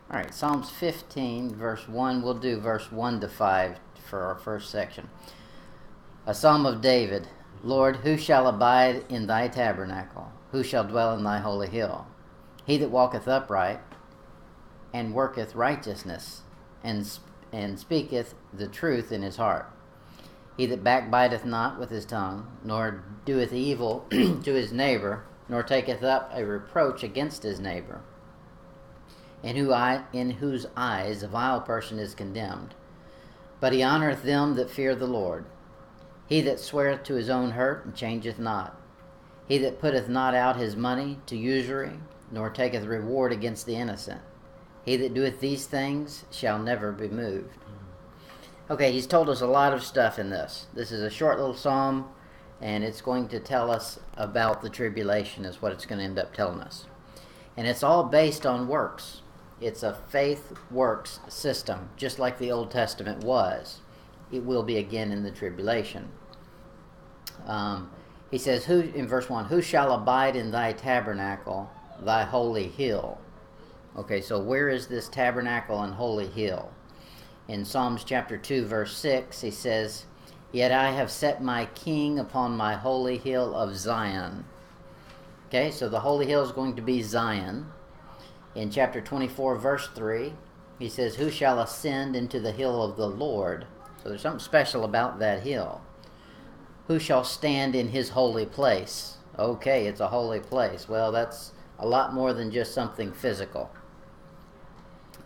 All right, Psalms 15, verse 1. We'll do verse 1 to 5 for our first section. A psalm of David. Lord, who shall abide in thy tabernacle? Who shall dwell in thy holy hill? He that walketh upright and worketh righteousness and speaketh the truth in his heart. He that backbiteth not with his tongue, nor doeth evil to his neighbor, nor taketh up a reproach against his neighbor, in whose eyes a vile person is condemned. But he honoreth them that fear the Lord. He that sweareth to his own hurt and changeth not. He that putteth not out his money to usury, nor taketh reward against the innocent. He that doeth these things shall never be moved. Okay, he's told us a lot of stuff in this. This is a short little psalm, and it's going to tell us about the tribulation is what it's going to end up telling us. And it's all based on works. It's a faith-works system, just like the Old Testament was. It will be again in the tribulation. He says, in verse 1, who shall abide in thy tabernacle, thy holy hill? Okay, so where is this tabernacle and holy hill? In Psalms chapter 2, verse 6, he says, yet I have set my king upon my holy hill of Zion. Okay, so the holy hill is going to be Zion. In chapter 24, verse 3, he says, who shall ascend into the hill of the Lord? So there's something special about that hill. Who shall stand in his holy place? Okay, it's a holy place. Well, that's a lot more than just something physical.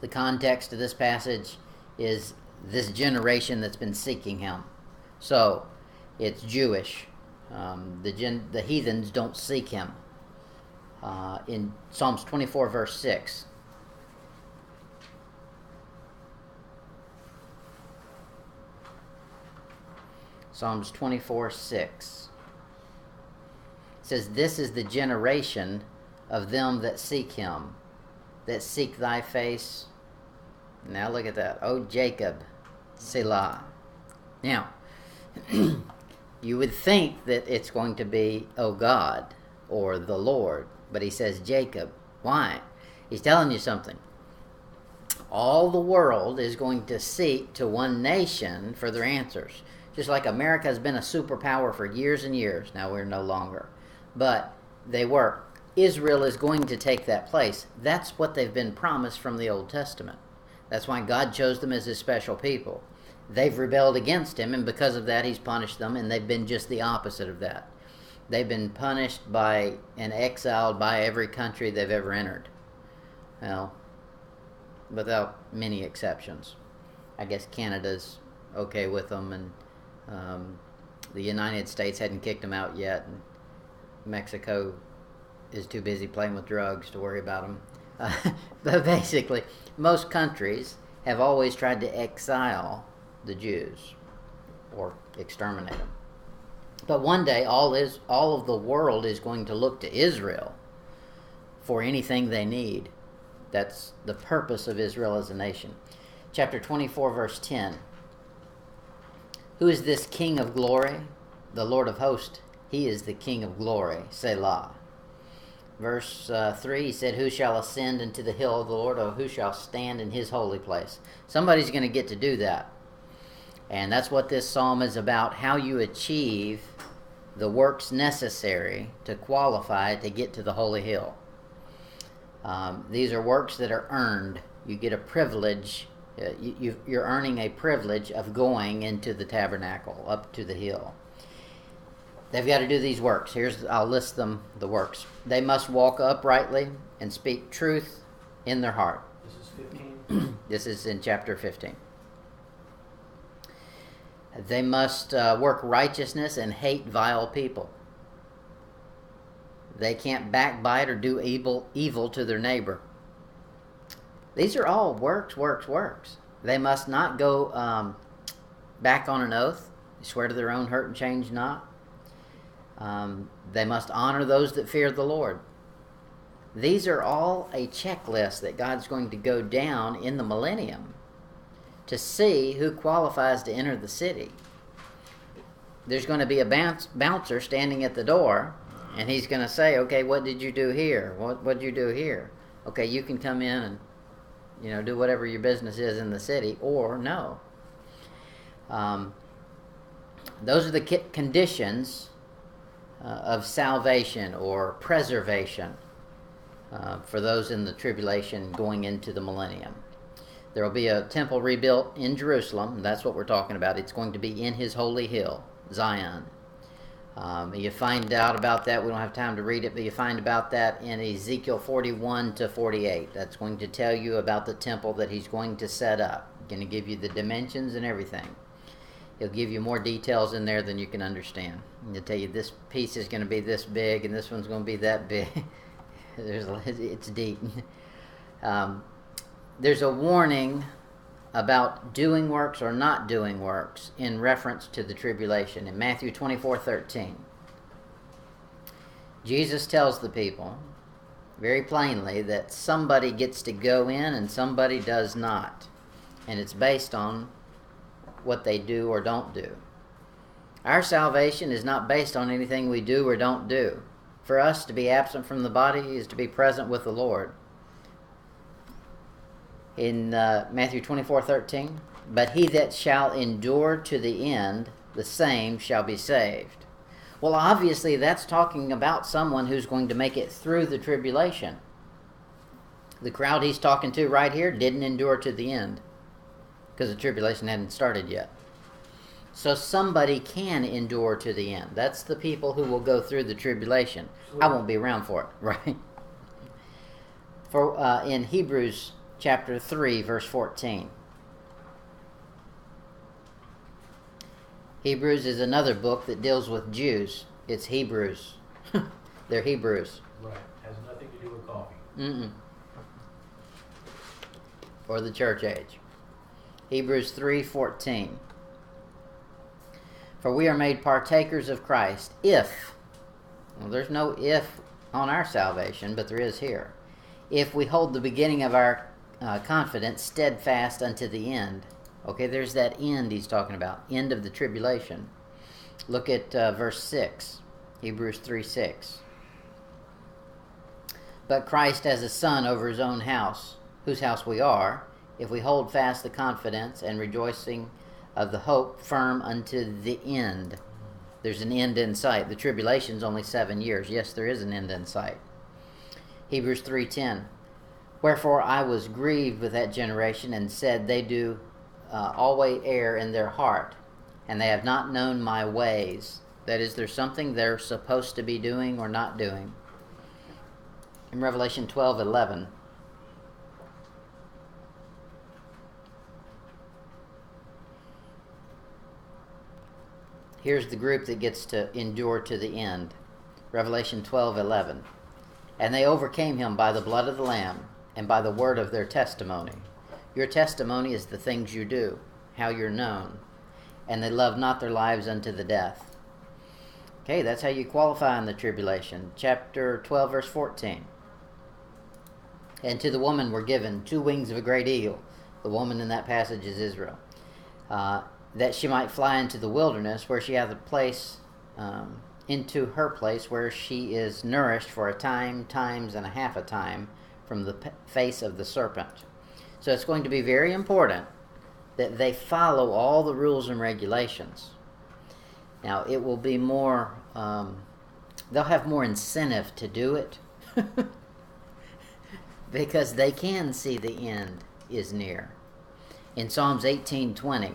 The context of this passage is this generation that's been seeking him. So, it's Jewish. The heathens don't seek him. In Psalms 24, verse 6, Psalms 24, 6. It says, this is the generation of them that seek him, that seek thy face. Now look at that. O Jacob, Selah. Now, you would think that it's going to be, O God, or the Lord. But he says Jacob. Why? He's telling you something. All the world is going to seek to one nation for their answers. Just like America has been a superpower for years and years. Now we're no longer. But they were. Israel is going to take that place. That's what they've been promised from the Old Testament. That's why God chose them as his special people. They've rebelled against him, and because of that he's punished them, and they've been just the opposite of that. They've been punished by and exiled by every country they've ever entered. Well, without many exceptions. I guess Canada's okay with them, and the United States hadn't kicked them out yet, and Mexico is too busy playing with drugs to worry about them. But basically, most countries have always tried to exile the Jews or exterminate them. But one day, all of the world is going to look to Israel for anything they need. That's the purpose of Israel as a nation. Chapter 24, verse 10. Who is this King of glory? The Lord of hosts. He is the King of glory. Selah. Verse 3, he said, who shall ascend into the hill of the Lord, or who shall stand in his holy place? Somebody's going to get to do that. And that's what this psalm is about, how you achieve the works necessary to qualify to get to the holy hill. These are works that are earned. You get a privilege. You're earning a privilege of going into the tabernacle, up to the hill. They've got to do these works. I'll list them, the works. They must walk uprightly and speak truth in their heart. This is 15? This is in chapter 15. They must work righteousness and hate vile people. They can't backbite or do evil to their neighbor. These are all works. They must not go back on an oath. They swear to their own hurt and change not. They must honor those that fear the Lord. These are all a checklist that God's going to go down in the millennium to see who qualifies to enter the city. There's going to be a bouncer standing at the door, and he's going to say, okay, what did you do here? What did you do here? Okay, you can come in and do whatever your business is in the city, or no. Those are the conditions of salvation or preservation for those in the tribulation going into the millennium. There will be a temple rebuilt in Jerusalem. That's what we're talking about. It's going to be in his holy hill, Zion. You find out about that. We don't have time to read it, but you find about that in Ezekiel 41 to 48. That's going to tell you about the temple that he's going to set up. He's going to give you the dimensions and everything. He'll give you more details in there than you can understand. He'll tell you this piece is going to be this big and this one's going to be that big. It's deep. There's a warning about doing works or not doing works in reference to the tribulation. In Matthew 24:13, Jesus tells the people very plainly that somebody gets to go in and somebody does not. And it's based on what they do or don't do. Our salvation is not based on anything we do or don't do. For us to be absent from the body is to be present with the Lord. In Matthew 24:13, but he that shall endure to the end, the same shall be saved. Well, obviously that's talking about someone who's going to make it through the tribulation. The crowd he's talking to right here didn't endure to the end because the tribulation hadn't started yet. So somebody can endure to the end. That's the people who will go through the tribulation. I won't be around for it, right? For in Hebrews chapter 3, verse 14. Hebrews is another book that deals with Jews. It's Hebrews. They're Hebrews. Right. Has nothing to do with coffee. Or the church age. Hebrews 3:14. For we are made partakers of Christ if, well, there's no if on our salvation, but there is here. If we hold the beginning of our confidence steadfast unto the end. Okay, there's that end he's talking about, end of the tribulation. Look at verse 6, Hebrews 3:6. But Christ as a son over his own house, whose house we are, if we hold fast the confidence and rejoicing of the hope firm unto the end. There's an end in sight. The tribulation's only 7 years. Yes, there is an end in sight. Hebrews 3:10. Wherefore I was grieved with that generation, and said, they do always err in their heart, and they have not known my ways. That is, there's something they're supposed to be doing or not doing. In Revelation 12:11, here's the group that gets to endure to the end. Revelation 12:11. And they overcame him by the blood of the Lamb, and by the word of their testimony. Your testimony is the things you do, how you're known. And they love not their lives unto the death. Okay, that's how you qualify in the tribulation. Chapter 12, verse 14. And to the woman were given 2 wings of a great eagle. The woman in that passage is Israel. That she might fly into the wilderness, where she hath a place, into her place, where she is nourished for a time, times, and a half a time, from the face of the serpent. So it's going to be very important that they follow all the rules and regulations. Now, it will be more, they'll have more incentive to do it because they can see the end is near. In Psalms 18:20,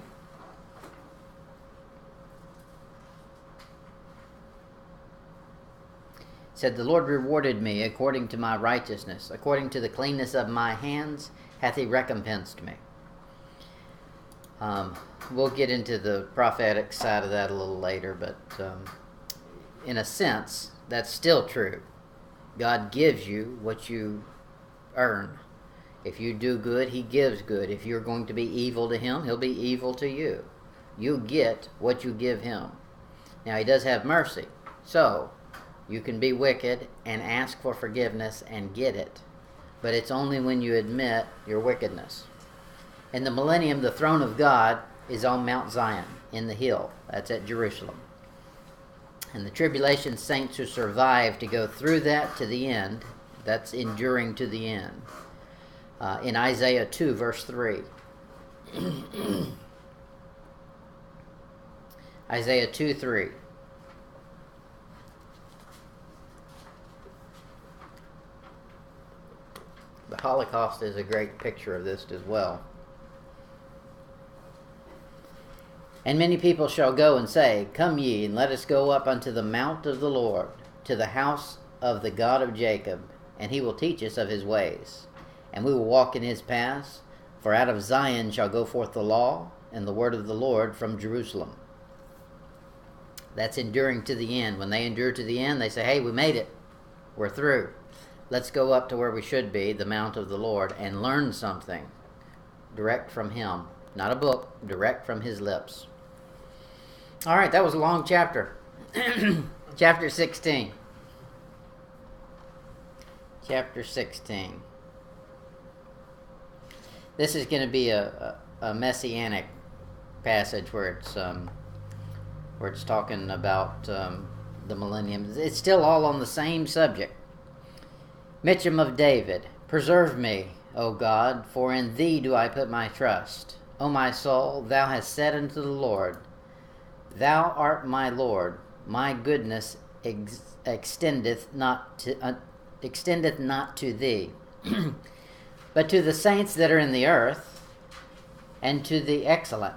said, the Lord rewarded me according to my righteousness, according to the cleanness of my hands hath he recompensed me. We'll get into the prophetic side of that a little later, but in a sense, that's still true. God gives you what you earn. If you do good, he gives good. If you're going to be evil to him, he'll be evil to you. You get what you give him. Now, he does have mercy, so you can be wicked and ask for forgiveness and get it. But it's only when you admit your wickedness. In the millennium, the throne of God is on Mount Zion, in the hill. That's at Jerusalem. And the tribulation saints who survive to go through that to the end, that's enduring to the end, in Isaiah 2, verse 3. Isaiah 2, 3. The Holocaust is a great picture of this as well. And many people shall go and say, Come ye, and let us go up unto the mount of the Lord, to the house of the God of Jacob, and he will teach us of his ways. And we will walk in his paths, for out of Zion shall go forth the law, and the word of the Lord from Jerusalem. That's enduring to the end. When they endure to the end, they say, hey, we made it. We're through. Let's go up to where we should be, the mount of the Lord, and learn something direct from him. Not a book, direct from his lips. All right, that was a long chapter. Chapter 16. Chapter 16. This is going to be a messianic passage where it's talking about the millennium. It's still all on the same subject. Mitcham of David, preserve me, O God, for in thee do I put my trust. O my soul, thou hast said unto the Lord, Thou art my Lord, my goodness extendeth not to thee, but to the saints that are in the earth, and to the excellent,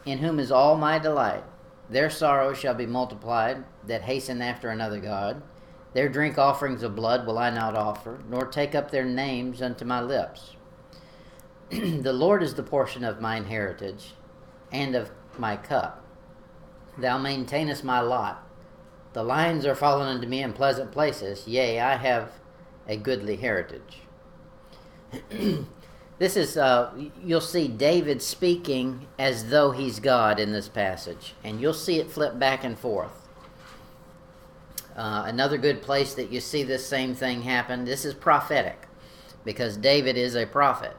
in whom is all my delight. Their sorrow shall be multiplied, that hasten after another God. Their drink offerings of blood will I not offer, nor take up their names unto my lips. The Lord is the portion of mine heritage, and of my cup. Thou maintainest my lot. The lines are fallen unto me in pleasant places. Yea, I have a goodly heritage. This is, you'll see David speaking as though he's God in this passage. And you'll see it flip back and forth. Another good place that you see this same thing happen, this is prophetic. Because David is a prophet.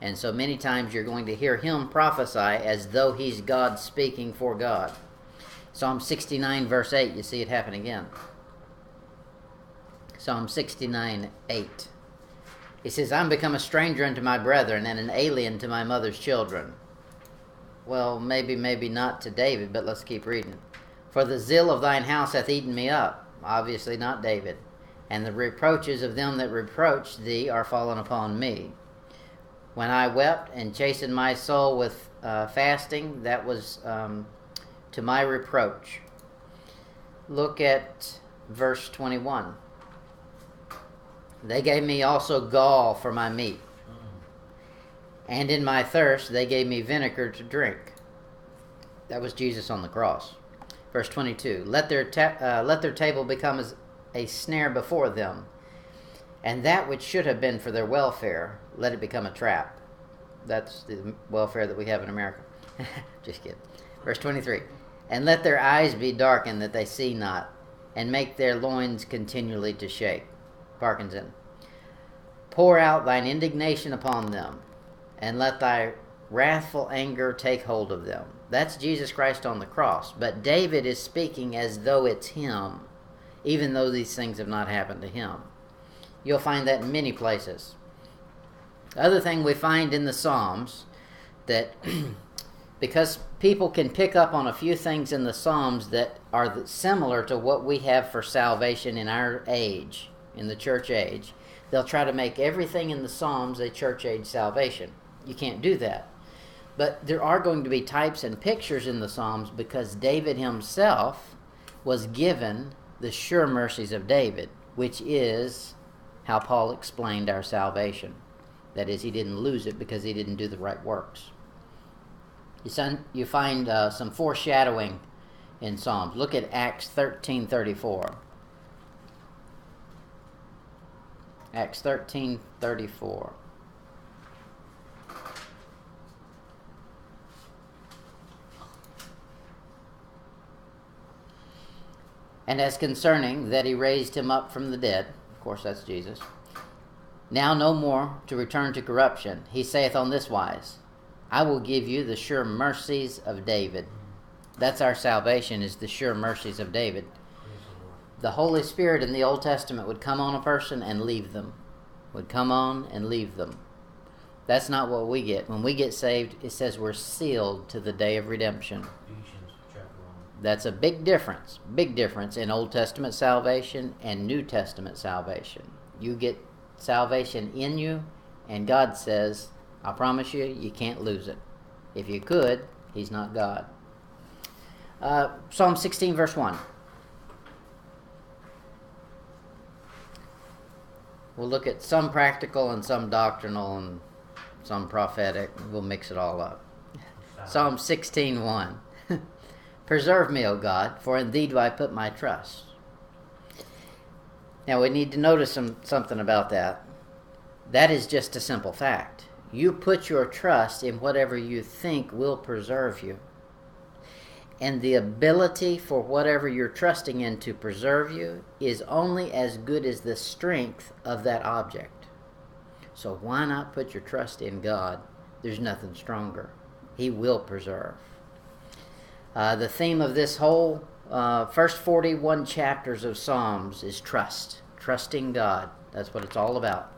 And so many times you're going to hear him prophesy as though he's God speaking for God. Psalm 69, verse 8, you see it happen again. Psalm 69, 8. He says, I'm become a stranger unto my brethren, and an alien to my mother's children. Well, maybe not to David, but let's keep reading. For the zeal of thine house hath eaten me up. Obviously not David. And the reproaches of them that reproach thee are fallen upon me. When I wept and chastened my soul with fasting, that was to my reproach. Look at verse 21. They gave me also gall for my meat, and in my thirst they gave me vinegar to drink. That was Jesus on the cross. Verse 22. Let their table become as a snare before them, and that which should have been for their welfare, let it become a trap. That's the welfare that we have in America. Just kidding. Verse 23. And let their eyes be darkened that they see not, and make their loins continually to shake. Parkinson. Pour out thine indignation upon them, and let thy wrathful anger take hold of them. That's Jesus Christ on the cross. But David is speaking as though it's him, even though these things have not happened to him. You'll find that in many places. The other thing we find in the Psalms, that because people can pick up on a few things in the Psalms that are similar to what we have for salvation in our age, in the church age, they'll try to make everything in the Psalms a church age salvation. You can't do that. But there are going to be types and pictures in the Psalms because David himself was given the sure mercies of David, which is how Paul explained our salvation. That is, he didn't lose it because he didn't do the right works. You find some foreshadowing in Psalms. Look at Acts 13:34. Acts 13:34. And as concerning that he raised him up from the dead, of course that's Jesus, now no more to return to corruption, he saith on this wise, I will give you the sure mercies of David. That's our salvation, is the sure mercies of David. The Holy Spirit in the Old Testament would come on a person and leave them. Would come on and leave them. That's not what we get. When we get saved, it says we're sealed to the day of redemption. Ephesians chapter 1. That's a big difference in Old Testament salvation and New Testament salvation. You get salvation in you, and God says, I promise you, you can't lose it. If you could, He's not God. Psalm 16, verse 1. We'll look at some practical and some doctrinal and some prophetic. We'll mix it all up. Psalm 16:1. Preserve me, O God, for in thee do I put my trust. Now we need to notice something about that. That is just a simple fact. You put your trust in whatever you think will preserve you. And the ability for whatever you're trusting in to preserve you is only as good as the strength of that object. So why not put your trust in God? There's nothing stronger. He will preserve. The theme of this whole first 41 chapters of Psalms is trust. Trusting God. That's what it's all about.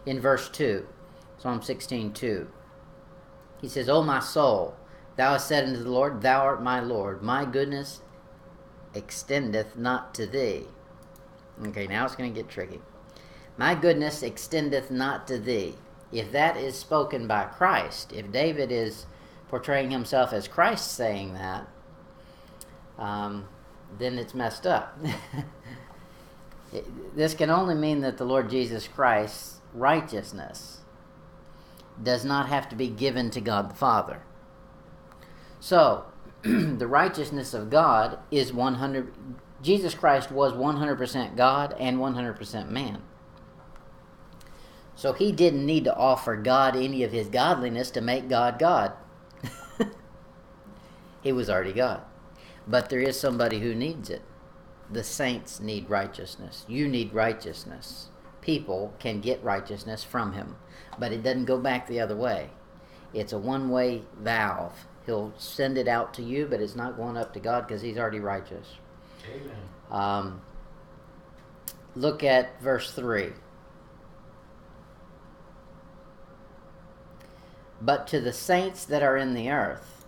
In verse 2, Psalm 16:2, he says, O my soul, thou hast said unto the Lord, thou art my Lord. My goodness extendeth not to thee. Okay, now it's going to get tricky. My goodness extendeth not to thee. If that is spoken by Christ, if David is portraying himself as Christ saying that, then it's messed up. This can only mean that the Lord Jesus Christ's righteousness does not have to be given to God the Father. So, the righteousness of God is 100. Jesus Christ was 100% God and 100% man. So he didn't need to offer God any of his godliness to make God God. He was already God. But there is somebody who needs it. The saints need righteousness. You need righteousness. People can get righteousness from him. But it doesn't go back the other way. It's a one-way valve. He'll send it out to you, but it's not going up to God because he's already righteous. Amen. Look at verse 3. But to the saints that are in the earth.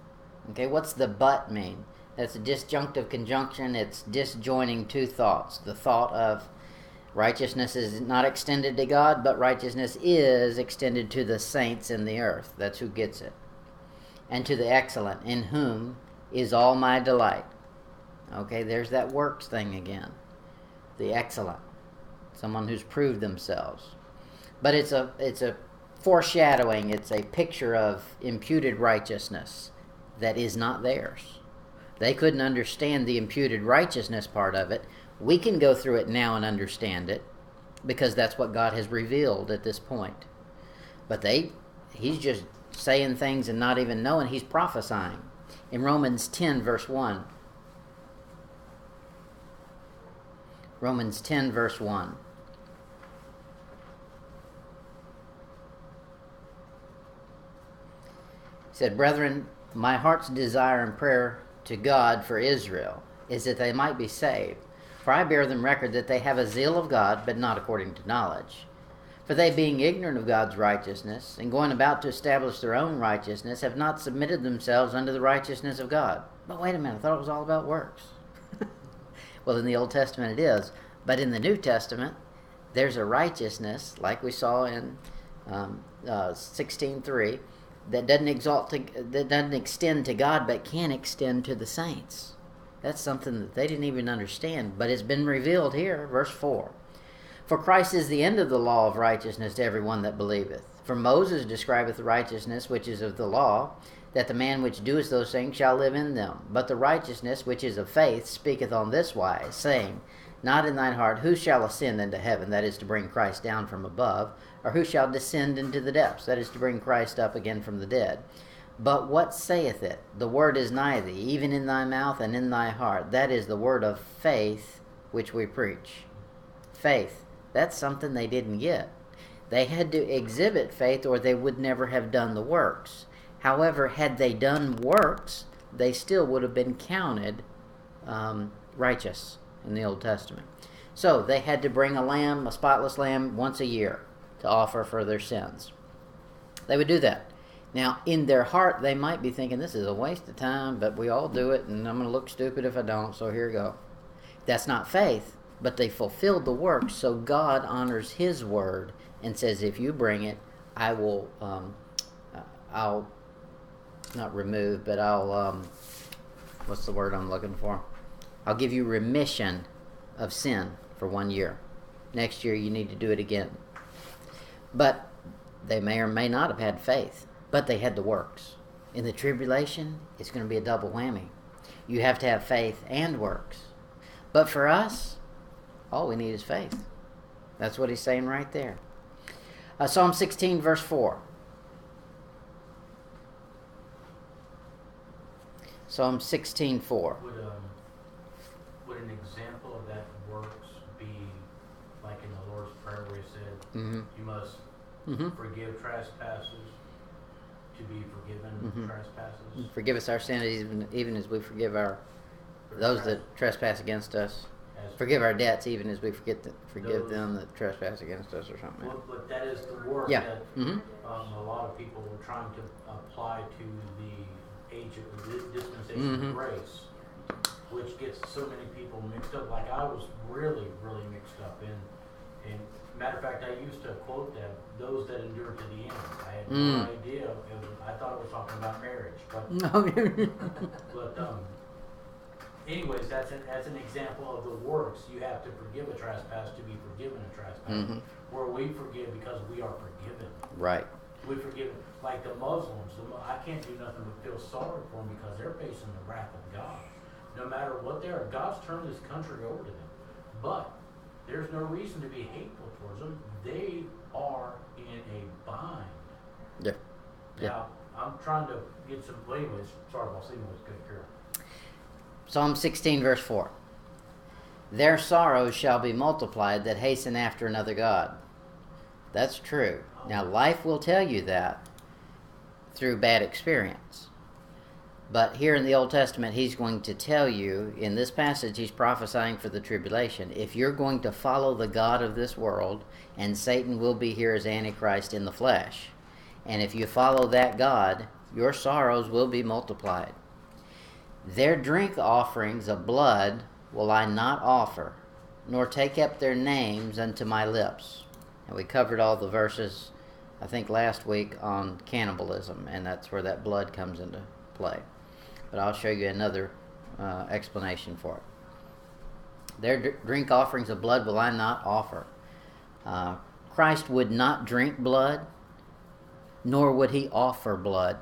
Okay, what's the but mean? That's a disjunctive conjunction. It's disjoining two thoughts. The thought of righteousness is not extended to God, but righteousness is extended to the saints in the earth. That's who gets it. And to the excellent, in whom is all my delight. Okay, there's that works thing again. The excellent. Someone who's proved themselves. But it's a foreshadowing, it's a picture of imputed righteousness that is not theirs. They couldn't understand the imputed righteousness part of it. We can go through it now and understand it because that's what God has revealed at this point. But he's just saying things and not even knowing. He's prophesying. In Romans 10 verse 1. Romans 10 verse 1. He said, Brethren, my heart's desire and prayer to God for Israel is that they might be saved. For I bear them record that they have a zeal of God, but not according to knowledge. For they, being ignorant of God's righteousness, and going about to establish their own righteousness, have not submitted themselves unto the righteousness of God. But wait a minute, I thought it was all about works. Well, in the Old Testament it is. But in the New Testament, there's a righteousness, like we saw in 16:3, that doesn't extend to God, but can extend to the saints. That's something that they didn't even understand, but it's been revealed here, verse 4. For Christ is the end of the law of righteousness to every one that believeth. For Moses describeth the righteousness which is of the law, that the man which doeth those things shall live in them. But the righteousness which is of faith speaketh on this wise, saying, Not in thine heart, who shall ascend into heaven, that is to bring Christ down from above, or who shall descend into the depths, that is to bring Christ up again from the dead. But what saith it? The word is nigh thee, even in thy mouth and in thy heart. That is the word of faith which we preach. Faith. That's something they didn't get. They had to exhibit faith or they would never have done the works. However, had they done works, they still would have been counted righteous in the Old Testament. So they had to bring a lamb, a spotless lamb, once a year to offer for their sins. They would do that. Now, in their heart, they might be thinking, this is a waste of time, but we all do it, and I'm going to look stupid if I don't, so here you go. That's not faith, but they fulfilled the work, so God honors His word and says, if you bring it, I will, I'll not remove, but I'll, what's the word I'm looking for? I'll give you remission of sin for 1 year. Next year, you need to do it again. But they may or may not have had faith, but they had the works. In the tribulation, it's going to be a double whammy. You have to have faith and works. But for us, all we need is faith. That's what he's saying right there. Psalm 16, verse 4. Psalm 16, 4. Would an example of that works be like in the Lord's Prayer where he said, you must forgive trespasses to be forgiven trespasses? Forgive us our sins even as we forgive those that trespass against us. Forgive our debts even as we forgive them that trespass against us, or something. Well, but that is the work that a lot of people are trying to apply to the age of the dispensation of grace, which gets so many people mixed up. Like I was really, really mixed up in. And matter of fact, I used to quote that, those that endure to the end. I had no idea. I thought it was talking about marriage. But anyways, that's an example of the works. You have to forgive a trespass to be forgiven a trespass. Where we forgive because we are forgiven. Right. We forgive, like the Muslims. I can't do nothing but feel sorry for them because they're facing the wrath of God. No matter what they are, God's turned this country over to them. But there's no reason to be hateful towards them. They are in a bind. Yeah. Now, I'm trying to get some, anyways, sorry, I'll see what's good here. Psalm 16, verse 4. Their sorrows shall be multiplied that hasten after another God. That's true. Now, life will tell you that through bad experience. But here in the Old Testament, he's going to tell you, in this passage, he's prophesying for the tribulation. If you're going to follow the God of this world, and Satan will be here as Antichrist in the flesh, and if you follow that God, your sorrows will be multiplied. Their drink offerings of blood will I not offer, nor take up their names unto my lips. And we covered all the verses, I think, last week on cannibalism, and that's where that blood comes into play. But I'll show you another explanation for it. Their drink offerings of blood will I not offer. Christ would not drink blood, nor would he offer blood.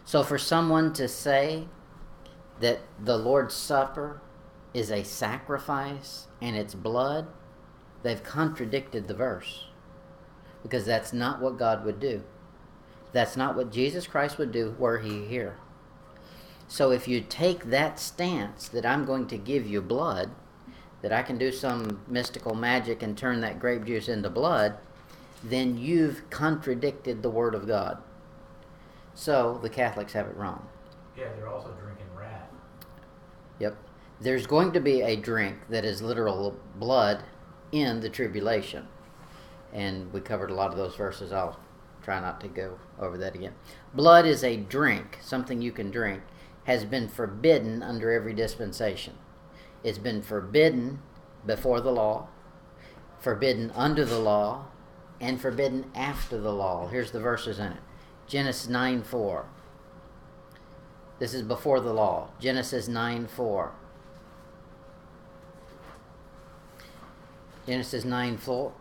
So for someone to say that the Lord's Supper is a sacrifice and it's blood, they've contradicted the verse. Because that's not what God would do. That's not what Jesus Christ would do were he here. So if you take that stance that I'm going to give you blood, that I can do some mystical magic and turn that grape juice into blood, then you've contradicted the Word of God. So the Catholics have it wrong. Yeah, they're also drinking wrath. Yep. There's going to be a drink that is literal blood in the tribulation. And we covered a lot of those verses. I'll try not to go over that again. Blood is a drink, something you can drink, has been forbidden under every dispensation. It's been forbidden before the law, forbidden under the law, and forbidden after the law. Here's the verses in it. Genesis 9:4. This is before the law. Genesis 9:4. Genesis 9:4.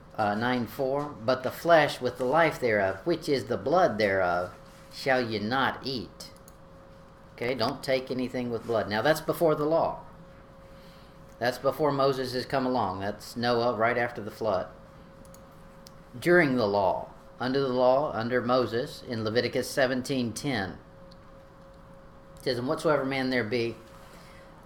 But the flesh with the life thereof, which is the blood thereof, shall ye not eat. Okay, don't take anything with blood. Now that's before the law. That's before Moses has come along. That's Noah right after the flood. During the law, under Moses, in Leviticus 17:10, it says, and whatsoever man there be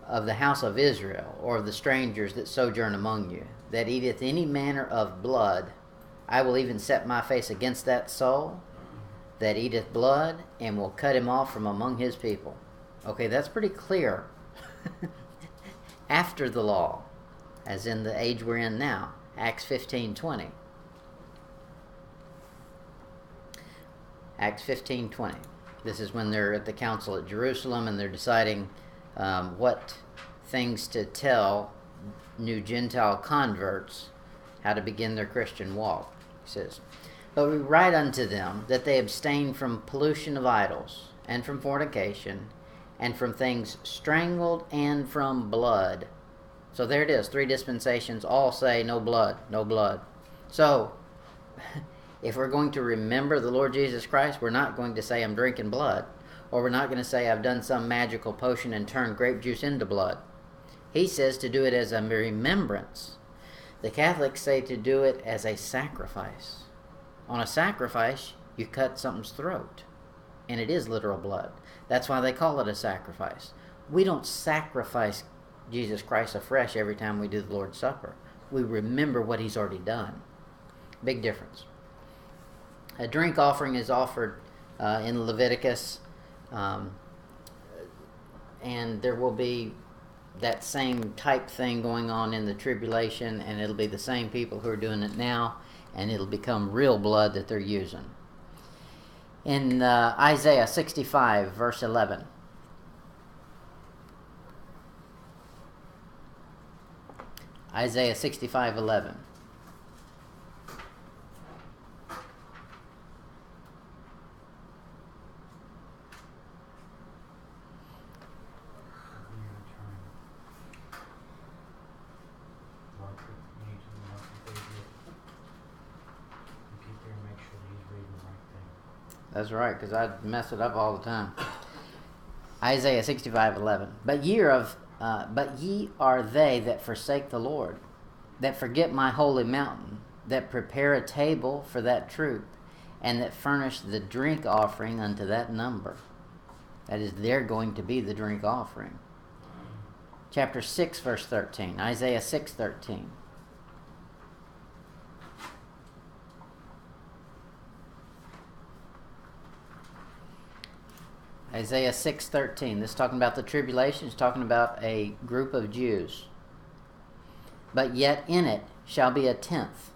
of the house of Israel, or of the strangers that sojourn among you, that eateth any manner of blood, I will even set my face against that soul that eateth blood, and will cut him off from among his people. Okay, that's pretty clear. After the law, as in the age we're in now, Acts 15:20. Acts 15:20. This is when they're at the council at Jerusalem and they're deciding what things to tell new Gentile converts how to begin their Christian walk. He says, "But we write unto them that they abstain from pollution of idols, and from fornication, and from things strangled, and from blood." So there it is. 3 dispensations all say no blood, no blood. So if we're going to remember the Lord Jesus Christ, we're not going to say I'm drinking blood, or we're not going to say I've done some magical potion and turned grape juice into blood. He says to do it as a remembrance. The Catholics say to do it as a sacrifice. On a sacrifice, you cut something's throat, and it is literal blood. That's why they call it a sacrifice. We don't sacrifice Jesus Christ afresh every time we do the Lord's Supper. We remember what He's already done. Big difference. A drink offering is offered in Leviticus, and there will be that same type thing going on in the tribulation, and it'll be the same people who are doing it now, and it'll become real blood that they're using. In Isaiah 65, verse 11. Isaiah 65:11. That's right, because I mess it up all the time. Isaiah 65:11. But ye are they that forsake the Lord, that forget my holy mountain, that prepare a table for that troop, and that furnish the drink offering unto that number. That is, they're going to be the drink offering. Chapter 6, verse 13. Isaiah 6:13. Isaiah 6:13. This is talking about the tribulation. It's talking about a group of Jews. But yet in it shall be a tenth,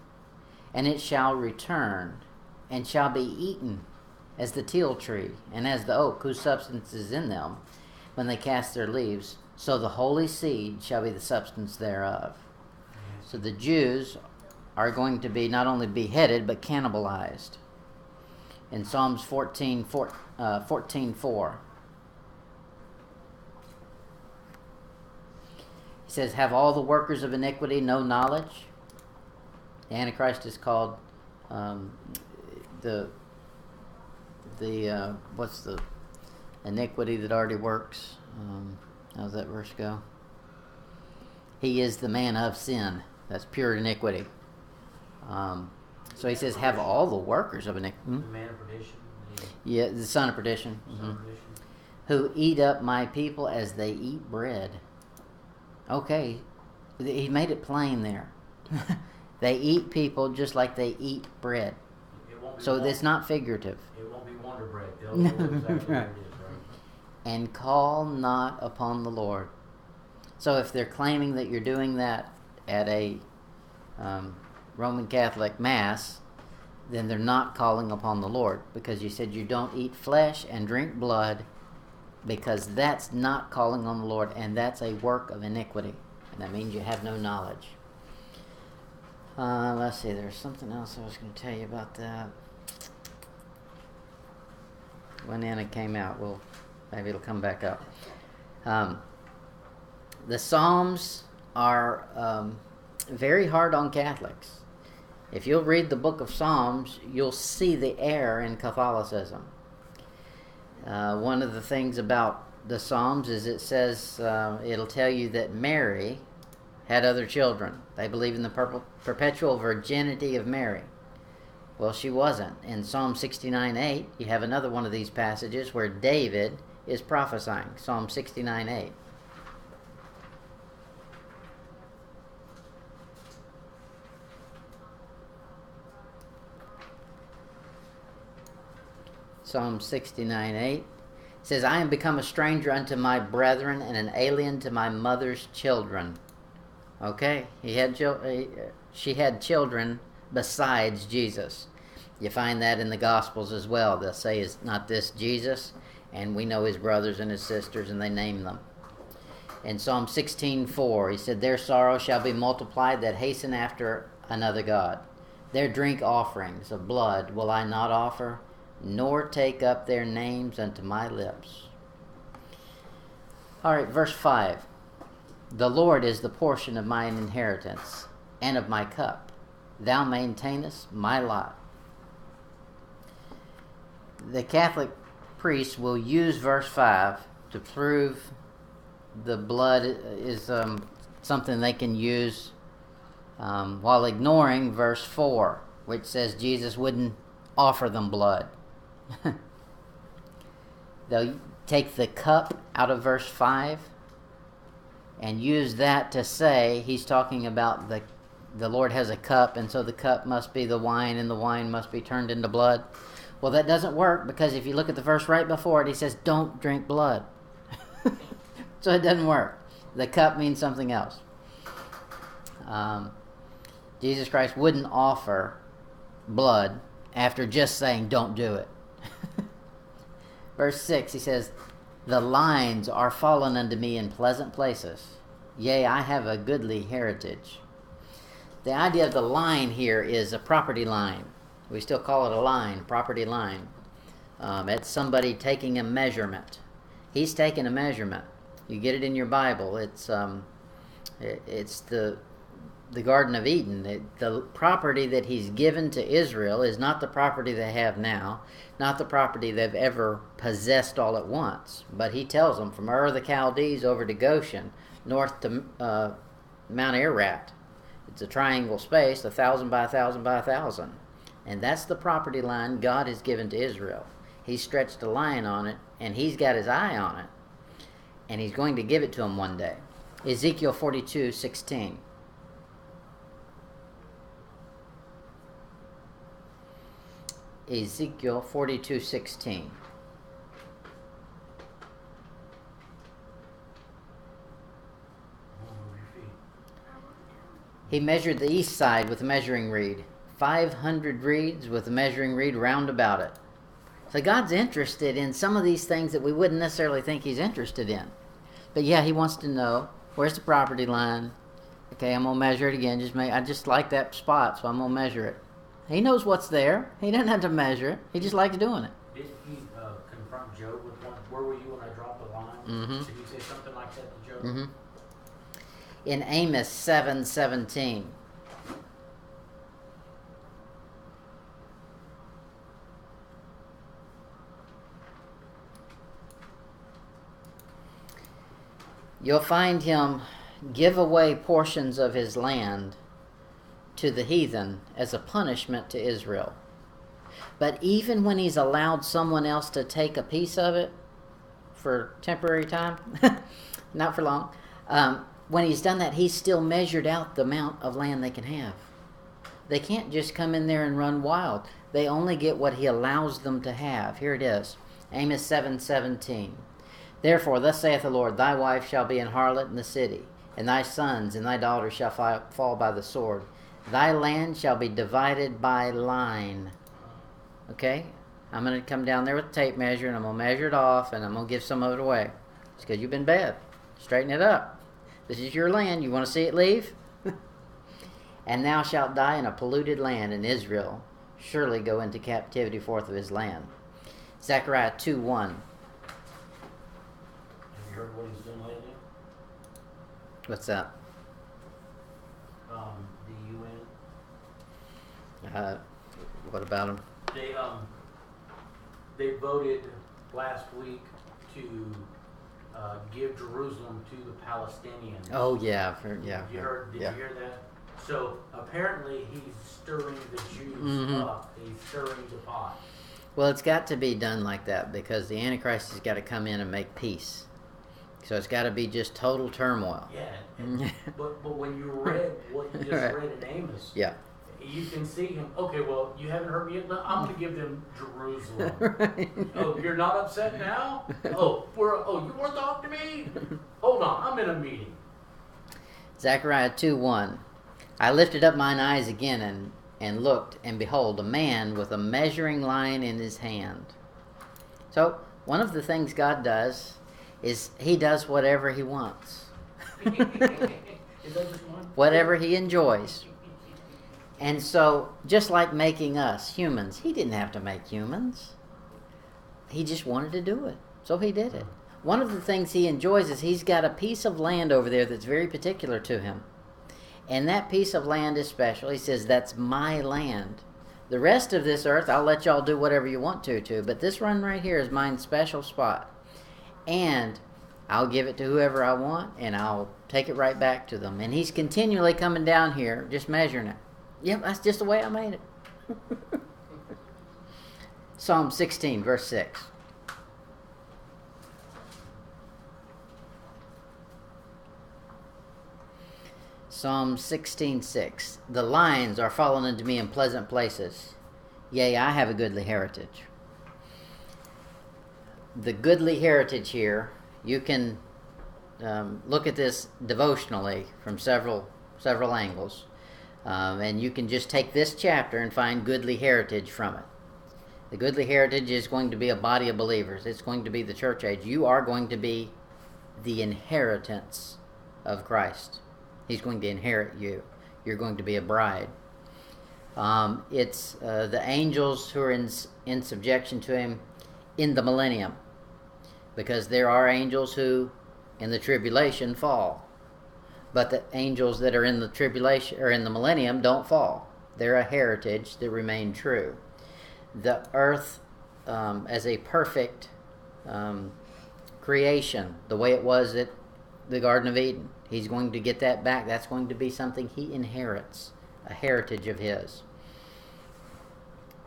and it shall return, and shall be eaten as the teil tree, and as the oak, whose substance is in them, when they cast their leaves. So the holy seed shall be the substance thereof. So the Jews are going to be not only beheaded, but cannibalized. In Psalms 14:4. He says, "Have all the workers of iniquity no knowledge?" The Antichrist is called what's the iniquity that already works? How's that verse go? He is the man of sin. That's pure iniquity. So he says, "Have all the workers of iniquity." The man of perdition. Yeah, the son of perdition. Who eat up my people as they eat bread. Okay, he made it plain there. They eat people just like they eat bread. So it's not figurative. It won't be Wonder Bread. They'll know exactly what it is, right? And call not upon the Lord. So if they're claiming that you're doing that at a Roman Catholic Mass, then they're not calling upon the Lord, because you said you don't eat flesh and drink blood, because that's not calling on the Lord, and that's a work of iniquity, and that means you have no knowledge. Let's see, there's something else I was going to tell you about that. When Anna came out, maybe it'll come back up. The Psalms are very hard on Catholics. If you'll read the book of Psalms, you'll see the error in Catholicism. One of the things about the Psalms is it says, it'll tell you that Mary had other children. They believe in the perpetual virginity of Mary. Well, she wasn't. In Psalm 69:8, you have another one of these passages where David is prophesying. Psalm 69:8. Psalm 69:8 says, "I am become a stranger unto my brethren, and an alien to my mother's children." Okay, she had children besides Jesus. You find that in the Gospels as well. They'll say, is not this Jesus? And we know his brothers and his sisters, and they name them. In Psalm 16:4, he said, their sorrow shall be multiplied that hasten after another God. Their drink offerings of blood will I not offer, nor take up their names unto my lips. All right, verse 5. The Lord is the portion of mine inheritance, and of my cup. Thou maintainest my lot. The Catholic priests will use verse 5 to prove the blood is something they can use while ignoring verse 4, which says Jesus wouldn't offer them blood. They'll take the cup out of verse 5 and use that to say he's talking about the Lord has a cup, and so the cup must be the wine, and the wine must be turned into blood. Well, that doesn't work, because if you look at the verse right before it, he says, don't drink blood. So it doesn't work. The cup means something else. Jesus Christ wouldn't offer blood after just saying, don't do it. Verse 6, he says, the lines are fallen unto me in pleasant places. Yea, I have a goodly heritage. The idea of the line here is a property line. We still call it a line, property line. It's somebody taking a measurement. He's taking a measurement. You get it in your Bible. It's the Garden of Eden. The property that he's given to Israel is not the property they have now, not the property they've ever possessed all at once. But he tells them from Ur of the Chaldees over to Goshen, north to Mount Ararat. It's a triangle space, 1,000 by 1,000 by 1,000. And that's the property line God has given to Israel. He's stretched a line on it, and he's got his eye on it. And he's going to give it to them one day. Ezekiel 42:16. Ezekiel 42:16. He measured the east side with a measuring reed, 500 reeds with a measuring reed round about it. So God's interested in some of these things that we wouldn't necessarily think he's interested in. But yeah, he wants to know, where's the property line? Okay, I'm going to measure it again. I just like that spot, so I'm going to measure it. He knows what's there. He doesn't have to measure it. He just likes doing it. Didn't he confront Job with one? Where were you when I dropped the line? Mm-hmm. Did he say something like that to Job? Mm-hmm. In Amos 7:17. You'll find him give away portions of his land to the heathen as a punishment to Israel. But even when he's allowed someone else to take a piece of it for temporary time, not for long, when he's done that, he's still measured out the amount of land they can have. They can't just come in there and run wild. They only get what he allows them to have. Here it is, Amos 7:17. Therefore, thus saith the Lord, thy wife shall be an harlot in the city, and thy sons and thy daughters shall fall by the sword. Thy land shall be divided by line. Okay? I'm going to come down there with a tape measure, and I'm going to measure it off, and I'm going to give some of it away. It's because you've been bad. Straighten it up. This is your land. You want to see it leave? And thou shalt die in a polluted land, and Israel surely go into captivity forth of his land. Zechariah 2:1. Have you heard what he's done lately? What's that? The UN. What about them? They voted last week to give Jerusalem to the Palestinians. Oh yeah, yeah. Did you hear that? So apparently he's stirring the Jews Mm-hmm. up. He's stirring the pot. Well, it's got to be done like that because the Antichrist has got to come in and make peace. So it's got to be just total turmoil. Yeah. But when you read what you just read in Amos, Yeah. you can see him. Okay, well, you haven't heard me yet. No, I'm going to give them Jerusalem. Right. Oh, you're not upset now? You want to talk to me? Hold on, I'm in a meeting. Zechariah 2:1. I lifted up mine eyes again, and and looked, and behold, a man with a measuring line in his hand. So, one of the things God does is he does whatever he wants. Whatever he enjoys. And so, just like making us humans, he didn't have to make humans. He just wanted to do it. So he did it. One of the things he enjoys is he's got a piece of land over there that's very particular to him. And that piece of land is special. He says, that's my land. The rest of this earth, I'll let y'all do whatever you want to. But this one right here is my special spot. And I'll give it to whoever I want, and I'll take it right back to them. And he's continually coming down here, just measuring it. Yep, that's just the way I made it. Psalm 16, verse 6. Psalm 16:6. The lines are fallen unto me in pleasant places. Yea, I have a goodly heritage. The goodly heritage here, you can look at this devotionally from several angles. And you can just take this chapter and find goodly heritage from it. The goodly heritage is going to be a body of believers. It's going to be the church age. You are going to be the inheritance of Christ. He's going to inherit you. You're going to be a bride. It's the angels who are in subjection to him in the millennium. Because there are angels who, in the tribulation, fall. But the angels that are in the tribulation or in the millennium don't fall. They're a heritage that remain true. The earth as a perfect creation, the way it was at the Garden of Eden. He's going to get that back. That's going to be something he inherits, a heritage of his.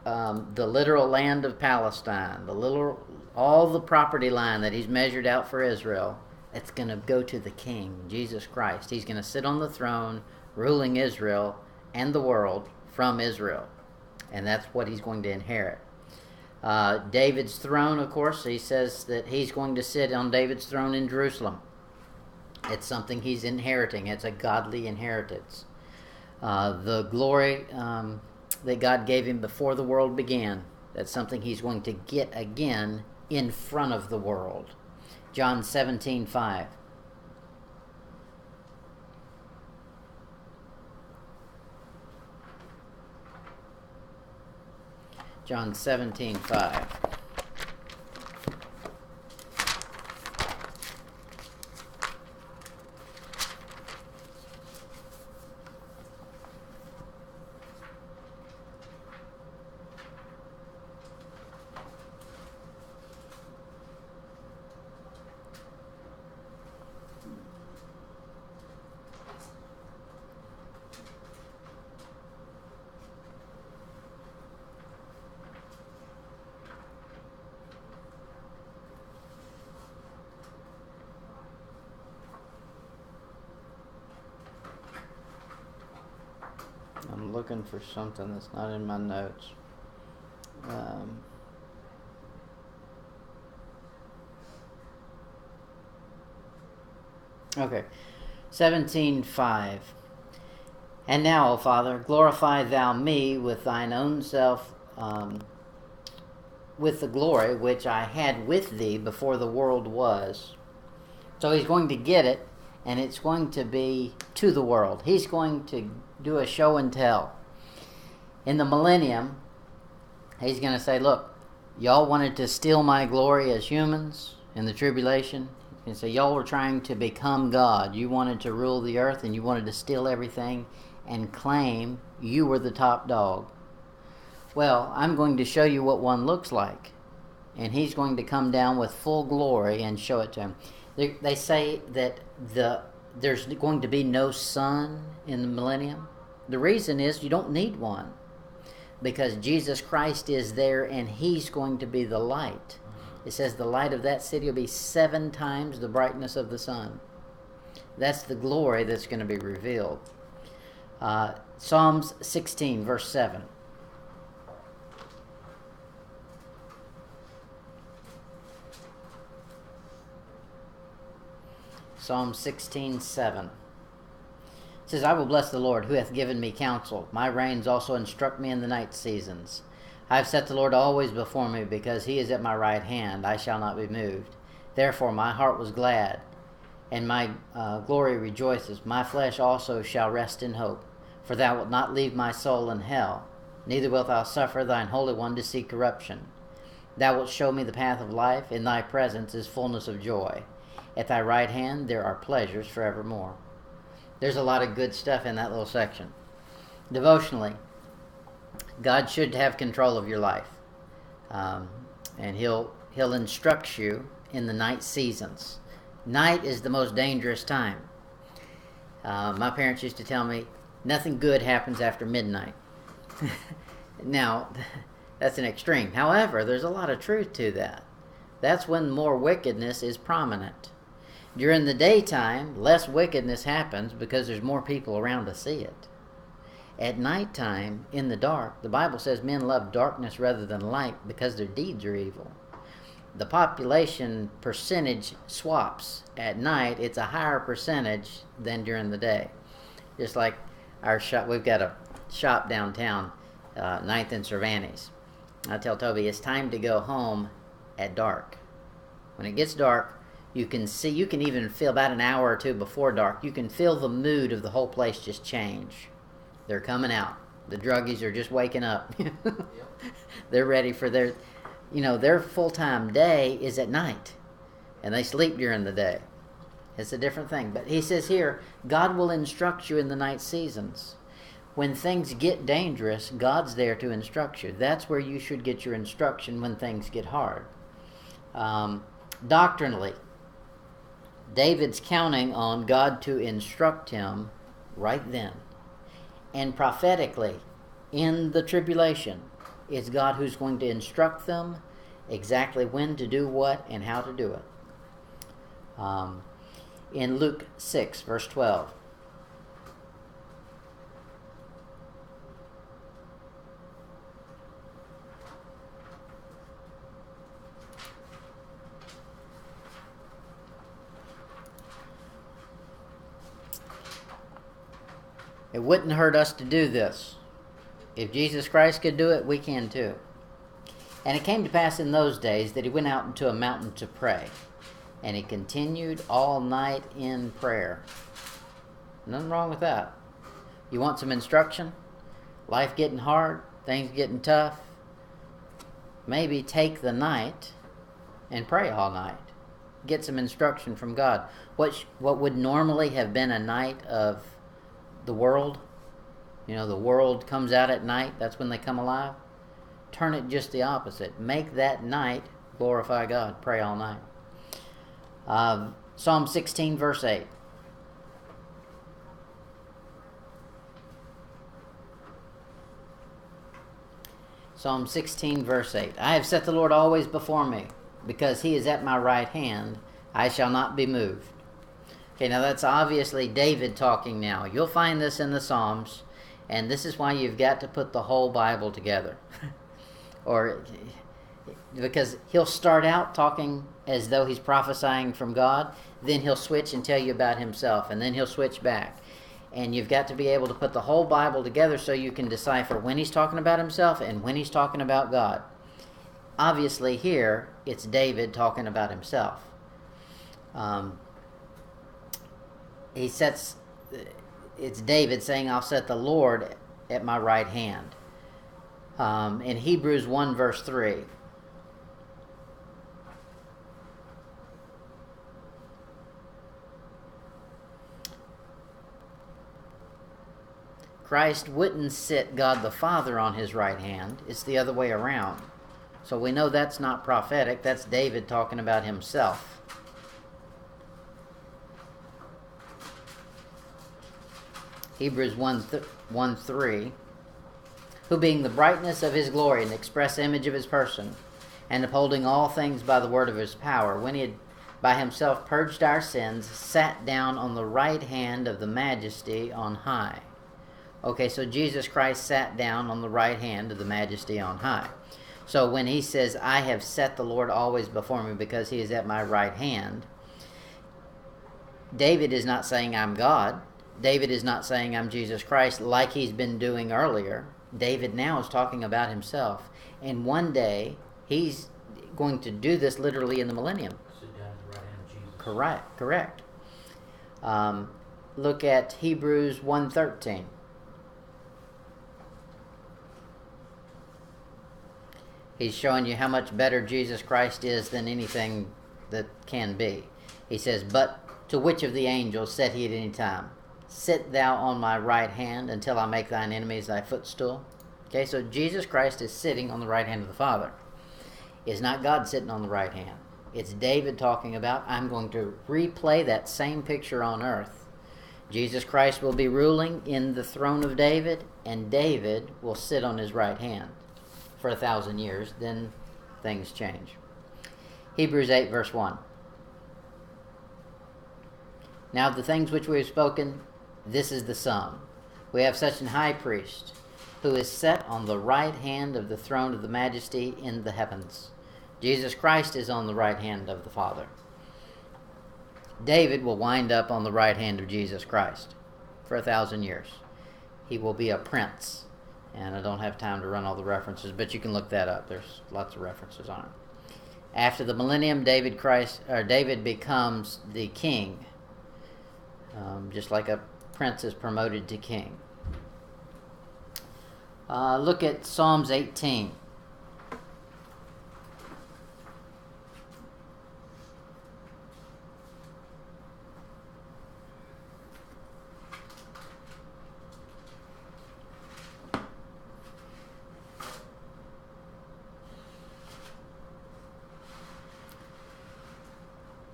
The literal land of Palestine, all the property line that he's measured out for Israel, it's going to go to the King, Jesus Christ. He's going to sit on the throne, ruling Israel and the world from Israel. And that's what he's going to inherit. David's throne, of course, he says that he's going to sit on David's throne in Jerusalem. It's something he's inheriting. It's a godly inheritance. The glory that God gave him before the world began, that's something he's going to get again in front of the world. John 17:5. John 17:5. I'm looking for something that's not in my notes. Okay, 17:5. And now, O Father, glorify thou me with thine own self, with the glory which I had with thee before the world was. So he's going to get it, and it's going to be to the world. He's going to do a show and tell. In the millennium, he's going to say, look, y'all wanted to steal my glory as humans in the tribulation. He's going to say, y'all were trying to become God. You wanted to rule the earth, and you wanted to steal everything and claim you were the top dog. Well, I'm going to show you what one looks like. And he's going to come down with full glory and show it to him. They say that there's going to be no sun in the millennium. The reason is you don't need one, because Jesus Christ is there and he's going to be the light. It says the light of that city will be 7 times the brightness of the sun. That's the glory that's going to be revealed. Psalms 16, verse 7. Psalm 16:7. It says, I will bless the Lord, who hath given me counsel. My reins also instruct me in the night seasons. I have set the Lord always before me, because he is at my right hand. I shall not be moved. Therefore my heart was glad, and my glory rejoices. My flesh also shall rest in hope. For thou wilt not leave my soul in hell, neither wilt thou suffer thine Holy One to see corruption. Thou wilt show me the path of life. In thy presence is fullness of joy. At thy right hand there are pleasures forevermore. There's a lot of good stuff in that little section. Devotionally, God should have control of your life. And he'll instruct you in the night seasons. Night is the most dangerous time. My parents used to tell me, nothing good happens after midnight. Now, that's an extreme. However, there's a lot of truth to that. That's when more wickedness is prominent. During the daytime, less wickedness happens because there's more people around to see it. At nighttime, in the dark, the Bible says men love darkness rather than light because their deeds are evil. The population percentage swaps. At night, it's a higher percentage than during the day. Just like our shop, we've got a shop downtown, 9th and Cervantes. I tell Toby, it's time to go home at dark. When it gets dark, you can see, you can even feel about an hour or two before dark, you can feel the mood of the whole place just change. They're coming out. The druggies are just waking up. They're ready for their, their full-time day is at night, and they sleep during the day. It's a different thing. But he says here, God will instruct you in the night seasons. When things get dangerous, God's there to instruct you. That's where you should get your instruction when things get hard. Doctrinally, David's counting on God to instruct him right then. And prophetically, in the tribulation, it's God who's going to instruct them exactly when to do what and how to do it. In Luke 6, verse 12. It wouldn't hurt us to do this. If Jesus Christ could do it, we can too. And it came to pass in those days that he went out into a mountain to pray. And he continued all night in prayer. Nothing wrong with that. You want some instruction? Life getting hard? Things getting tough? Maybe take the night and pray all night. Get some instruction from God. What would normally have been a night of the world, the world comes out at night, that's when they come alive. Turn it just the opposite. Make that night glorify God. Pray all night. Psalm 16, verse 8. Psalm 16, verse 8. I have set the Lord always before me, because he is at my right hand. I shall not be moved. Okay, now that's obviously David talking now. You'll find this in the Psalms, and this is why you've got to put the whole Bible together. Because he'll start out talking as though he's prophesying from God, then he'll switch and tell you about himself, and then he'll switch back. And you've got to be able to put the whole Bible together so you can decipher when he's talking about himself and when he's talking about God. Obviously here, it's David talking about himself. It's David saying, I'll set the Lord at my right hand. In Hebrews 1 verse 3. Christ wouldn't sit God the Father on his right hand. It's the other way around. So we know that's not prophetic. That's David talking about himself. Hebrews 1:3, who being the brightness of his glory and the express image of his person, and upholding all things by the word of his power, when he had by himself purged our sins, sat down on the right hand of the majesty on high. Okay, so Jesus Christ sat down on the right hand of the majesty on high. So when he says, I have set the Lord always before me because he is at my right hand, David is not saying I'm God. David is not saying I'm Jesus Christ like he's been doing earlier. David now is talking about himself. And one day, he's going to do this literally in the millennium. Sit down at the right hand of Jesus. Correct. Look at Hebrews 1:13. He's showing you how much better Jesus Christ is than anything that can be. He says, "But to which of the angels said he at any time, Sit thou on my right hand until I make thine enemies thy footstool?" Okay, so Jesus Christ is sitting on the right hand of the Father. It's not God sitting on the right hand. It's David talking about, I'm going to replay that same picture on earth. Jesus Christ will be ruling in the throne of David, and David will sit on his right hand for 1,000 years. Then things change. Hebrews 8, verse 1. Now of the things which we have spoken, this is the sum. We have such an high priest, who is set on the right hand of the throne of the majesty in the heavens. Jesus Christ is on the right hand of the Father. David will wind up on the right hand of Jesus Christ for 1,000 years. He will be a prince. And I don't have time to run all the references, but you can look that up. There's lots of references on it. After the millennium, David becomes the king, just like a prince is promoted to king. Look at Psalms 18.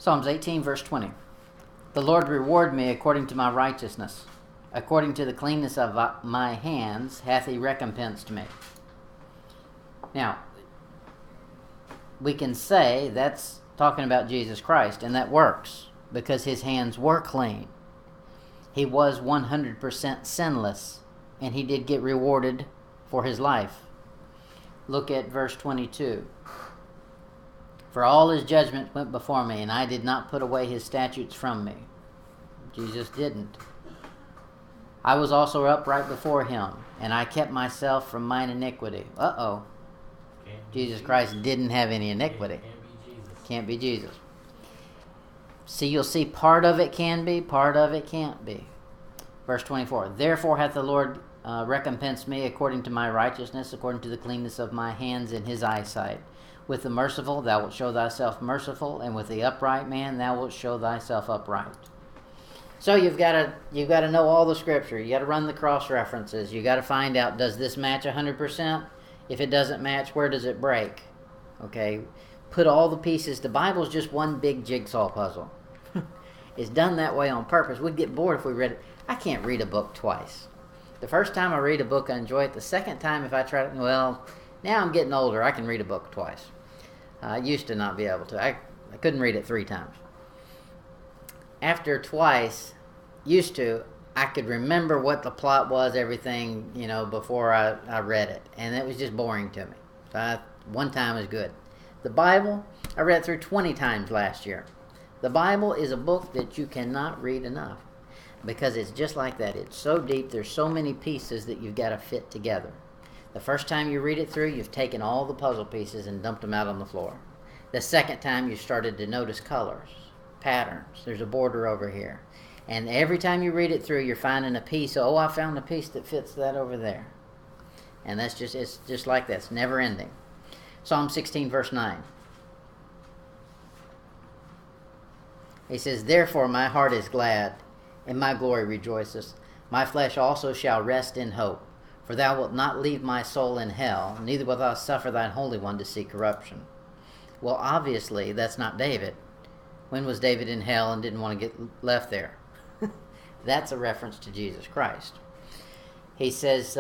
Psalms 18, verse 20. The Lord reward me according to my righteousness. According to the cleanness of my hands hath he recompensed me. Now, we can say that's talking about Jesus Christ, and that works because his hands were clean. He was 100% sinless, and he did get rewarded for his life. Look at verse 22. For all his judgment went before me, and I did not put away his statutes from me. Jesus didn't. I was also upright before him, and I kept myself from mine iniquity. Jesus Christ didn't have any iniquity. Can't be Jesus. See, you'll see part of it can be, part of it can't be. Verse 24. Therefore hath the Lord recompensed me according to my righteousness, according to the cleanness of my hands in his eyesight. With the merciful thou wilt show thyself merciful, and with the upright man thou wilt show thyself upright. So you've got to know all the scripture. You got to run the cross references. You got to find out, does this match 100%? If it doesn't match, where does it break? Okay, put all the pieces. The Bible's just one big jigsaw puzzle. It's done that way on purpose. We'd get bored if we read it. I can't read a book twice. The first time I read a book, I enjoy it. The second time, if I try to, well, now I'm getting older. I can read a book twice. I used to not be able to. I couldn't read it 3 times. After twice, I could remember what the plot was, everything, before I read it. And it was just boring to me. So one time is good. The Bible, I read it through 20 times last year. The Bible is a book that you cannot read enough because it's just like that. It's so deep. There's so many pieces that you've got to fit together. The first time you read it through, you've taken all the puzzle pieces and dumped them out on the floor. The second time, you started to notice colors, patterns. There's a border over here. And every time you read it through, you're finding a piece. Oh, I found a piece that fits that over there. And it's just like that. It's never ending. Psalm 16, verse 9. He says, Therefore my heart is glad, and my glory rejoices. My flesh also shall rest in hope. For thou wilt not leave my soul in hell, neither wilt thou suffer thine Holy One to see corruption. Well, obviously, that's not David. When was David in hell and didn't want to get left there? That's a reference to Jesus Christ. He says,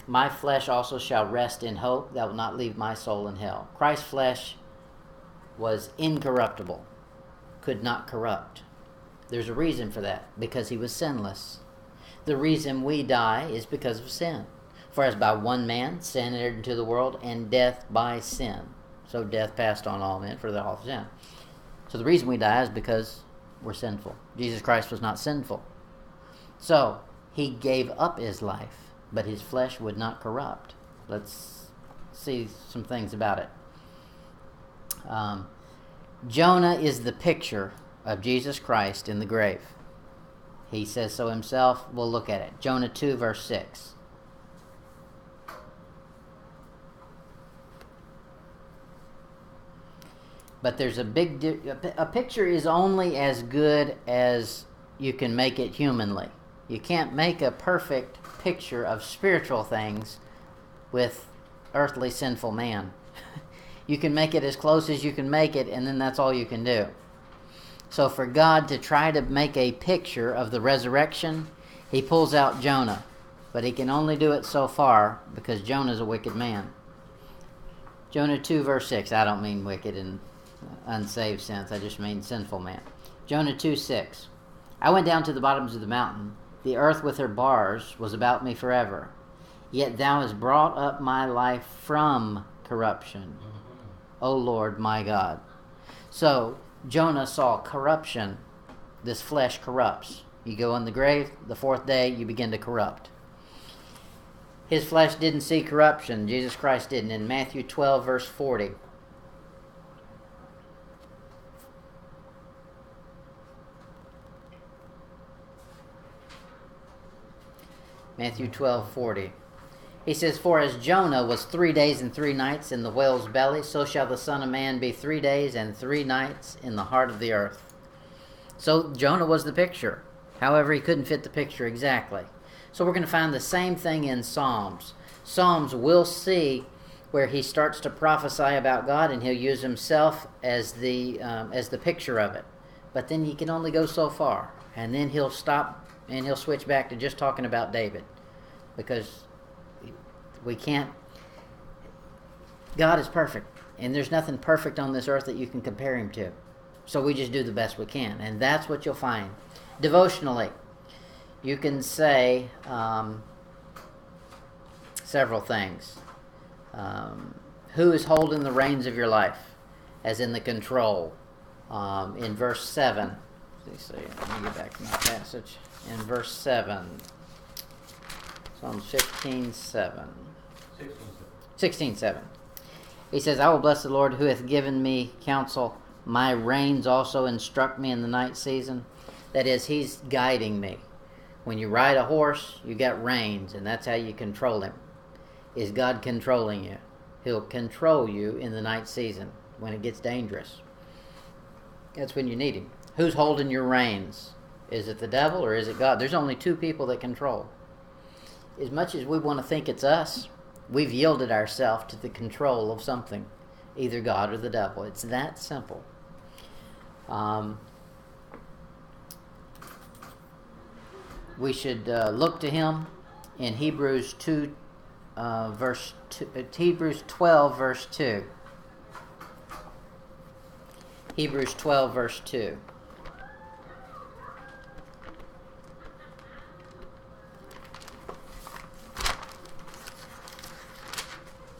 My flesh also shall rest in hope, thou wilt not leave my soul in hell. Christ's flesh was incorruptible, could not corrupt. There's a reason for that, because he was sinless. The reason we die is because of sin. For as by one man sin entered into the world, and death by sin. So death passed on all men for the all sin. So the reason we die is because we're sinful. Jesus Christ was not sinful. So, he gave up his life, but his flesh would not corrupt. Let's see some things about it. Jonah is the picture of Jesus Christ in the grave. He says so himself. We'll look at it. Jonah 2, verse 6. But there's a picture is only as good as you can make it humanly. You can't make a perfect picture of spiritual things with earthly sinful man. You can make it as close as you can make it, and then that's all you can do. So for God to try to make a picture of the resurrection, he pulls out Jonah. But he can only do it so far because Jonah's a wicked man. Jonah 2, verse 6. I don't mean wicked in unsaved sense. I just mean sinful man. Jonah 2, 6. I went down to the bottoms of the mountain. The earth with her bars was about me forever. Yet thou hast brought up my life from corruption, O Lord my God. So Jonah saw corruption. This flesh corrupts. You go in the grave, the fourth day you begin to corrupt. His flesh didn't see corruption. Jesus Christ didn't. In Matthew 12, verse 40. Matthew 12:40. He says, for as Jonah was 3 days and 3 nights in the whale's belly, so shall the Son of Man be 3 days and 3 nights in the heart of the earth. So Jonah was the picture. However, he couldn't fit the picture exactly. So we're going to find the same thing in Psalms. Psalms we'll see where he starts to prophesy about God, and he'll use himself as the picture of it. But then he can only go so far, and then he'll stop and he'll switch back to just talking about David, because we can't. God is perfect, and there's nothing perfect on this earth that you can compare him to. So we just do the best we can, and that's what you'll find. Devotionally, you can say several things. Who is holding the reins of your life, as in the control? In verse 7. Let me get back to my passage. In verse 7. Psalms 15:7. 16:7. He says, I will bless the Lord who hath given me counsel. My reins also instruct me in the night season. That is, he's guiding me. When you ride a horse, you got reins, and that's how you control him. Is God controlling you? He'll control you in the night season when it gets dangerous. That's when you need him. Who's holding your reins? Is it the devil or is it God? There's only two people that control. As much as we want to think it's us, we've yielded ourselves to the control of something, either God or the devil. It's that simple. We should look to him in Hebrews 2, verse 2, Hebrews 12, verse 2. Hebrews 12, verse 2.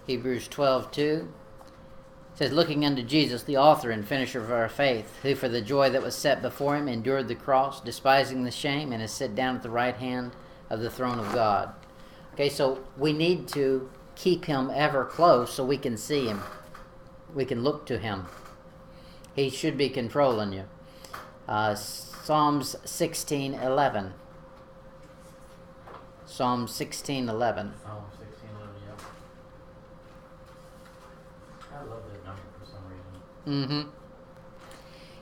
Hebrews 12:2 says, looking unto Jesus, the author and finisher of our faith, who for the joy that was set before him endured the cross, despising the shame, and is set down at the right hand of the throne of God. Okay, so we need to keep him ever close so we can see him. We can look to him. He should be controlling you. Psalms 16:11. Psalm 16:11. I love that number for some reason.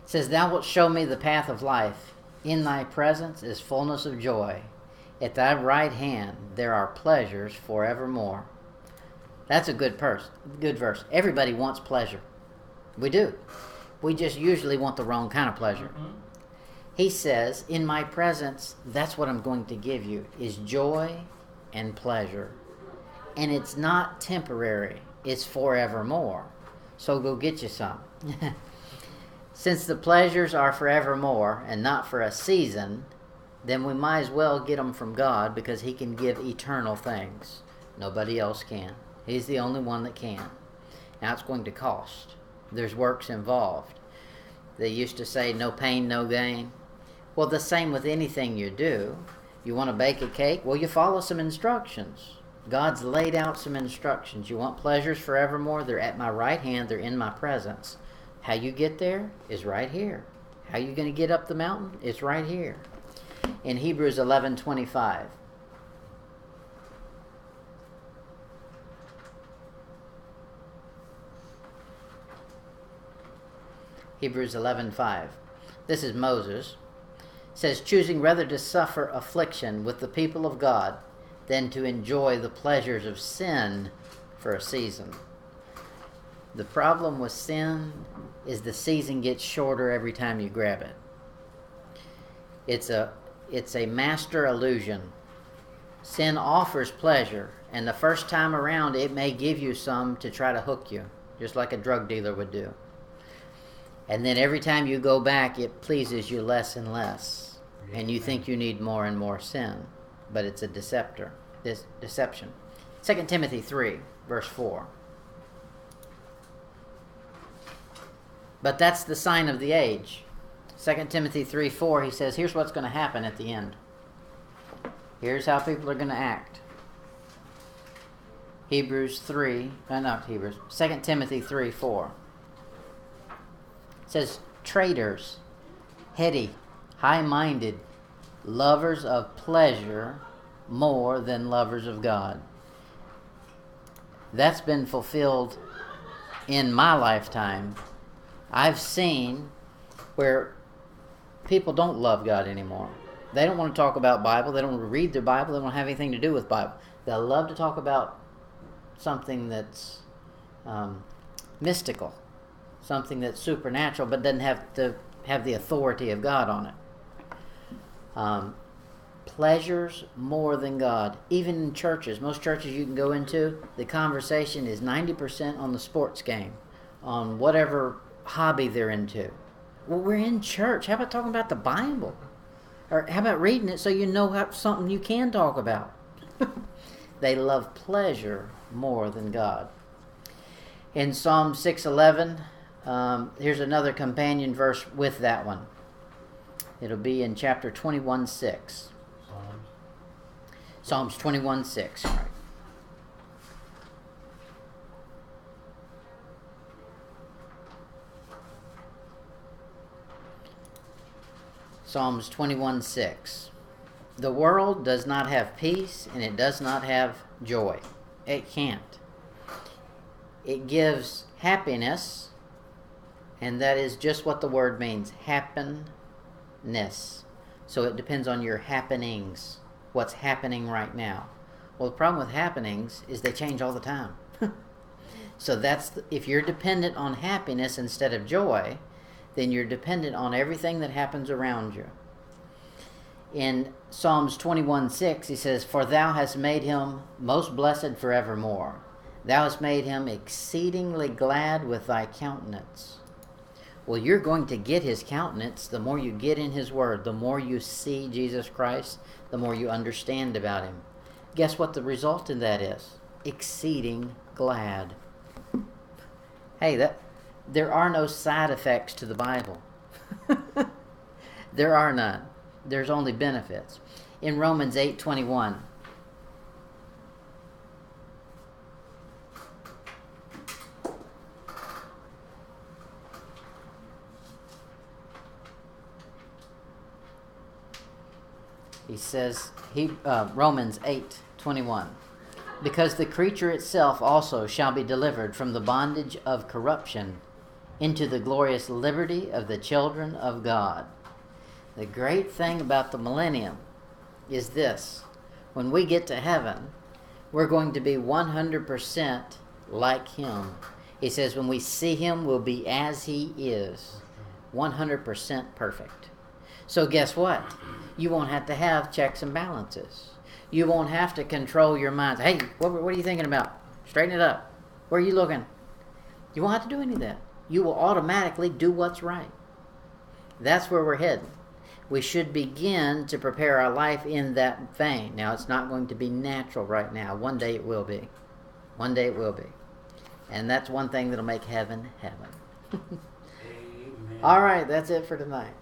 It says, thou wilt show me the path of life. In thy presence is fullness of joy. At thy right hand there are pleasures forevermore. That's a good verse. Everybody wants pleasure. We do. We just usually want the wrong kind of pleasure. He says, in my presence, that's what I'm going to give you, is joy and pleasure. And it's not temporary. It's forevermore. So go get you some. Since the pleasures are forevermore and not for a season, then we might as well get them from God, because he can give eternal things. Nobody else can. He's the only one that can. Now it's going to cost. There's works involved. They used to say no pain, no gain. Well, the same with anything you do. You want to bake a cake? Well, you follow some instructions. God's laid out some instructions. You want pleasures forevermore? They're at my right hand. They're in my presence. How you get there is right here. How you going to get up the mountain? It's right here. In Hebrews 11:25. Hebrews 11:5. This is Moses. It says, choosing rather to suffer affliction with the people of God than to enjoy the pleasures of sin for a season. The problem with sin is the season gets shorter every time you grab it. It's a master illusion. Sin offers pleasure, and the first time around it may give you some to try to hook you, just like a drug dealer would do. And then every time you go back, it pleases you less and less. And you think you need more and more sin. But it's a deception. 2 Timothy 3, verse 4. But that's the sign of the age. 2 Timothy 3, 4, he says, here's what's going to happen at the end. Here's how people are going to act. 2 Timothy 3, 4. It says, traitors, heady, high-minded, lovers of pleasure more than lovers of God. That's been fulfilled in my lifetime. I've seen where people don't love God anymore. They don't want to talk about Bible. They don't want to read their Bible. They don't have anything to do with Bible. They love to talk about something that's mystical, something that's supernatural, but doesn't have to have the authority of God on it. Pleasures more than God. Even in churches, most churches you can go into, the conversation is 90% on the sports game, on whatever hobby they're into. Well, we're in church. How about talking about the Bible? Or how about reading it so you know something you can talk about? They love pleasure more than God. In Psalm 6:11, here's another companion verse with that one. It'll be in chapter 21:6. Psalms 21:6. Right. Psalms 21:6. The world does not have peace and it does not have joy. It can't. It gives happiness, and that is just what the word means, happiness. So it depends on your happenings, what's happening right now. Well, the problem with happenings is they change all the time. So if you're dependent on happiness instead of joy, then you're dependent on everything that happens around you. In Psalms 21:6, he says, for thou hast made him most blessed forevermore. Thou hast made him exceedingly glad with thy countenance. Well, you're going to get his countenance the more you get in his word, the more you see Jesus Christ, the more you understand about him. Guess what the result in that is? Exceeding glad. Hey, there are no side effects to the Bible. There are none. There's only benefits. In Romans 8:21, he says, Romans 8:21, because the creature itself also shall be delivered from the bondage of corruption into the glorious liberty of the children of God. The great thing about the millennium is this. When we get to heaven, we're going to be 100% like him. He says when we see him, we'll be as he is. 100% perfect. So guess what? You won't have to have checks and balances. You won't have to control your mind. Hey, what are you thinking about? Straighten it up. Where are you looking? You won't have to do any of that. You will automatically do what's right. That's where we're heading. We should begin to prepare our life in that vein. Now, it's not going to be natural right now. One day it will be. One day it will be. And that's one thing that'll make heaven heaven. Amen. All right, that's it for tonight.